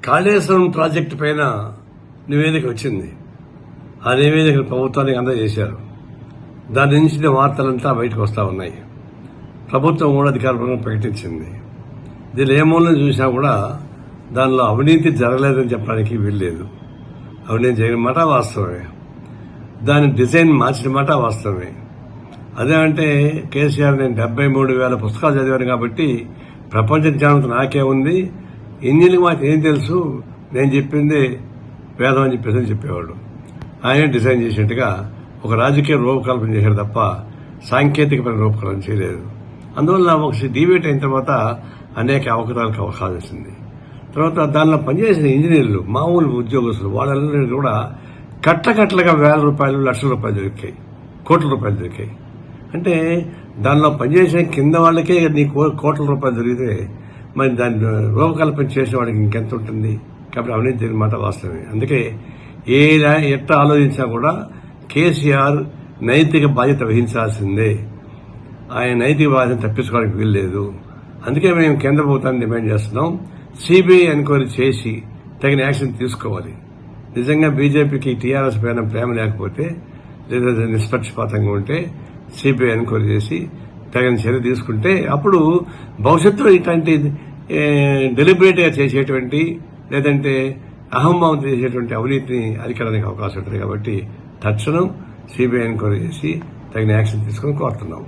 Kaleshwaram project పైన నివేదిక వచ్చింది. ఆ నివేదికను ప్రభుత్వానికి అందజేశారు. దాని నుంచి వార్తలంతా బయటకు వస్తూ ఉన్నాయి. ప్రభుత్వం కూడా అధికారికంగా ప్రకటించింది. దీని ఏ మూలం చూసినా కూడా దానిలో అవినీతి జరగలేదని చెప్పడానికి వీల్లేదు. అవినీతి జరిగిన మాట వాస్తవమే, దాని డిజైన్ మార్చిన మాట వాస్తవమే. అదే అంటే కేసీఆర్ నేను 73,000 పుస్తకాలు చదివాను కాబట్టి ప్రపంచ జ్ఞానం నాకే ఉంది, ఇంజనీర్కి మాకు ఏం తెలుసు, నేను చెప్పింది వేదం అని చెప్పేవాడు. ఆయన డిజైన్ చేసినట్టుగా ఒక రాజకీయ రూపకల్పన చేశాడు తప్ప సాంకేతికమైన రూపకల్పన చేయలేదు. అందువల్ల ఒక డిబేట్ అయిన తర్వాత అనేక అవకరాలకు అవకాశం వచ్చింది. తర్వాత దానిలో పనిచేసిన ఇంజనీర్లు, మామూలు ఉద్యోగస్తులు, వాళ్ళందరూ కూడా కట్టకట్టలుగా వేల రూపాయలు, లక్షల రూపాయలు దొరికాయి, కోట్ల రూపాయలు దొరికాయి. అంటే దానిలో పనిచేసిన కింద వాళ్ళకే నీ కోట్ల రూపాయలు దొరికితే మరి దాన్ని రూపకల్పన చేసిన వాడికి ఇంకెంత ఉంటుంది. కాబట్టి అవినీతి జరిగిన మాట వాస్తవమే. అందుకే ఎట్లా ఆలోచించినా కూడా కేసీఆర్ నైతిక బాధ్యత వహించాల్సిందే. ఆయన నైతిక బాధ్యత తప్పించుకోవడానికి వీల్లేదు. అందుకే మేము కేంద్ర ప్రభుత్వాన్ని డిమాండ్ చేస్తున్నాం, సిబిఐ ఎంక్వైరీ చేసి తగిన యాక్షన్ తీసుకోవాలి. నిజంగా బీజేపీకి టీఆర్ఎస్ పైన ప్రేమ లేకపోతే లేదా నిష్పక్షపాతంగా ఉంటే సిబిఐ ఎంక్వైరీ చేసి తగిన చర్య తీసుకుంటే అప్పుడు భవిష్యత్తులో ఇట్లాంటి డెలిబరేట్ గా చేసేటువంటి లేదంటే అహంభావం చేసేటువంటి అవినీతిని అరికడానికి అవకాశం ఉంటుంది. కాబట్టి తక్షణం సిబిఐ ఎంక్వైరీ చేసి తగిన యాక్షన్ తీసుకుని కోరుతున్నాం.